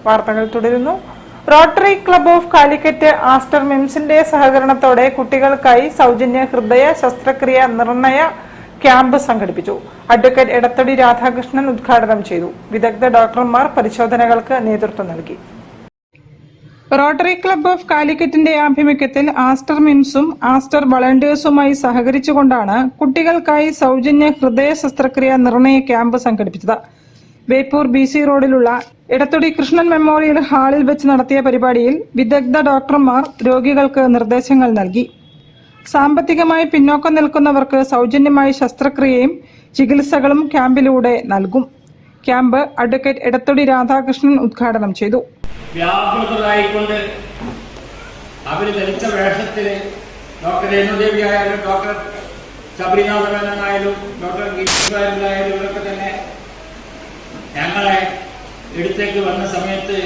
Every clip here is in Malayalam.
വാർത്തകൾ തുടരുന്നു. Rotary Club of Calicut Aster മിംസിന്റെ സഹകരണത്തോടെ കുട്ടികൾക്കായി സൗജന്യ ഹൃദയ ശസ്ത്രക്രിയ നിർണയ ക്യാമ്പ് സംഘടിപ്പിച്ചു. അഡ്വക്കേറ്റ് എടത്തൊടി രാധാകൃഷ്ണൻ ഉദ്ഘാടനം ചെയ്തു. വിദഗ്ധ ഡോക്ടർമാർ പരിശോധനകൾക്ക് നേതൃത്വം നൽകി. റോട്ടറി ക്ലബ് ഓഫ് കാലിക്കറ്റിന്റെ ആഭിമുഖ്യത്തിൽ ആസ്റ്റർ മിംസും ആസ്റ്റർ വളണ്ടിയേഴ്സുമായി സഹകരിച്ചുകൊണ്ടാണ് കുട്ടികൾക്കായി സൗജന്യ ഹൃദയ ശസ്ത്രക്രിയ നിർണയ ക്യാമ്പ് സംഘടിപ്പിച്ചത്. ബേപ്പൂർ BC റോഡിലുള്ള എടത്തൊടി കൃഷ്ണൻ മെമ്മോറിയൽ ഹാളിൽ വെച്ച് നടത്തിയ പരിപാടിയിൽ വിദഗ്ധ ഡോക്ടർമാർ രോഗികൾക്ക് നിർദ്ദേശങ്ങൾ നൽകി. സാമ്പത്തികമായി പിന്നോക്കം നിൽക്കുന്നവർക്ക് സൗജന്യമായി ശസ്ത്രക്രിയയും ചികിത്സകളും ക്യാമ്പിലൂടെ നൽകും. ക്യാമ്പ് അഡ്വക്കേറ്റ് എടത്തൊടി രാധാകൃഷ്ണൻ ഉദ്ഘാടനം ചെയ്തു. വ്യാപൃതരായിക്കൊണ്ട് അവർ ധരിച്ച വേഷത്തിൽ ഡോക്ടർ രേണുദേവി ആയാലും ഡോക്ടർ ശബരിനാഥനായാലും ഡോക്ടർ ഗിരിശായാലും ഇവരൊക്കെ തന്നെ ഞങ്ങളെ എടുത്തേക്ക് വന്ന സമയത്ത്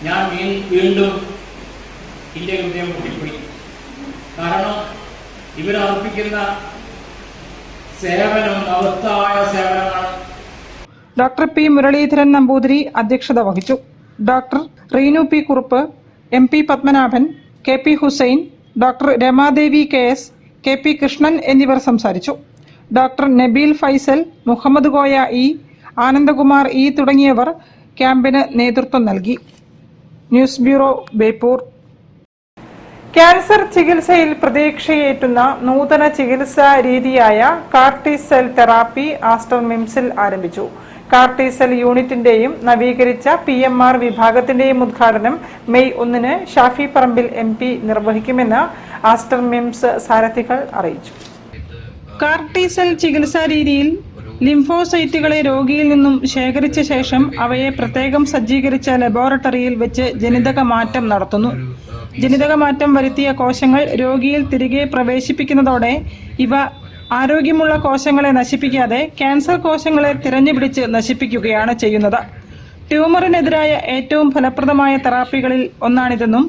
ഞാൻ വീണ്ടും എൻ്റെ ഹൃദയം പൊട്ടിപ്പോയി. കാരണം ഇവരർപ്പിക്കുന്ന സേവനം മഹത്തായ സേവനമാണ്. Doctor P. മുരളീധരൻ നമ്പൂതിരി അധ്യക്ഷത വഹിച്ചു. Doctor Reenu P. Kurup, MP Padmanabhan, KP Hussain, doctor Ramadevi KS, KP Krishnan എന്നിവർ സംസാരിച്ചു. Doctor Nabeel Faisal, Muhammad Koya E, Anandakumar E തുടങ്ങിയവർ ക്യാമ്പിന് നേതൃത്വം നൽകി. News bureau, Beypore. ക്യാൻസർ ചികിത്സയിൽ പ്രതീക്ഷയേറ്റുന്ന നൂതന ചികിത്സാ രീതിയായ കാർടി സെൽ തെറാപ്പി ആസ്റ്റർ മിംസിൽ ആരംഭിച്ചു. കാർടി സെൽ യൂണിറ്റിന്റെയും നവീകരിച്ച PMR വിഭാഗത്തിന്റെയും ഉദ്ഘാടനം May 1 Shafi Parambil MP നിർവഹിക്കുമെന്ന് Aster MIMS സാരഥികൾ അറിയിച്ചു. കാർടി സെൽ ചികിത്സാ രീതിയിൽ ലിംഫോസൈറ്റുകളെ രോഗിയിൽ നിന്നും ശേഖരിച്ച ശേഷം അവയെ പ്രത്യേകം സജ്ജീകരിച്ച ലബോറട്ടറിയിൽ വെച്ച് ജനിതക മാറ്റം നടത്തുന്നു. ജനിതക മാറ്റം വരുത്തിയ കോശങ്ങൾ രോഗിയിൽ തിരികെ പ്രവേശിപ്പിക്കുന്നതോടെ ഇവ ആരോഗ്യമുള്ള കോശങ്ങളെ നശിപ്പിക്കാതെ ക്യാൻസർ കോശങ്ങളെ തിരഞ്ഞുപിടിച്ച് നശിപ്പിക്കുകയാണ് ചെയ്യുന്നത്. ട്യൂമറിനെതിരായ ഏറ്റവും ഫലപ്രദമായ തെറാപ്പികളിൽ ഒന്നാണിതെന്നും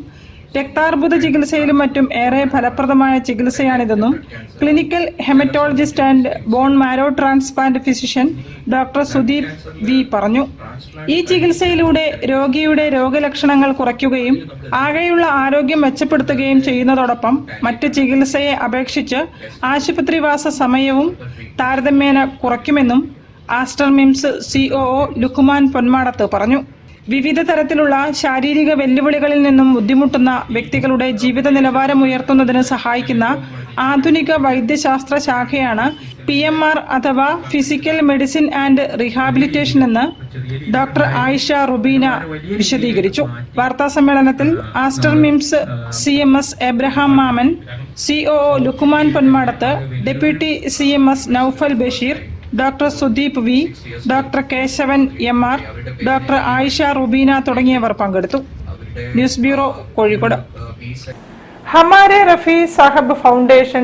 രക്താർബുദ ചികിത്സയിലും മറ്റും ഏറെ ഫലപ്രദമായ ചികിത്സയാണിതെന്നും clinical haematologist and bone marrow transplant physician doctor Sudeep V പറഞ്ഞു. ഈ ചികിത്സയിലൂടെ രോഗിയുടെ രോഗലക്ഷണങ്ങൾ കുറയ്ക്കുകയും ആകെയുള്ള ആരോഗ്യം മെച്ചപ്പെടുത്തുകയും ചെയ്യുന്നതോടൊപ്പം മറ്റ് ചികിത്സയെ അപേക്ഷിച്ച് ആശുപത്രിവാസ സമയവും താരതമ്യേന കുറയ്ക്കുമെന്നും ആസ്റ്റർ മിംസ് COO ലുക്കുമാൻ പൊന്മാടത്ത് പറഞ്ഞു. വിവിധ തരത്തിലുള്ള ശാരീരിക വെല്ലുവിളികളിൽ നിന്നും ബുദ്ധിമുട്ടുന്ന വ്യക്തികളുടെ ജീവിത നിലവാരം ഉയർത്തുന്നതിന് സഹായിക്കുന്ന ആധുനിക വൈദ്യശാസ്ത്ര ശാഖയാണ് PMR അഥവാ ഫിസിക്കൽ മെഡിസിൻ ആൻഡ് റീഹാബിലിറ്റേഷൻ എന്ന് ഡോക്ടർ ആയിഷ റുബീന വിശദീകരിച്ചു. വാർത്താ സമ്മേളനത്തിൽ Aster MIMS CMS Abraham Mammen, COO Lukman Ponmadath, deputy CMS Noufal Basheer, doctor Sudeep V, doctor Keshavan MR, doctor Ayesha Rubeena തുടങ്ങിയവർ പങ്കെടുത്തു. News bureau, Kozhikode. ഹമാരെ റഫി സാഹബ് ഫൗണ്ടേഷൻ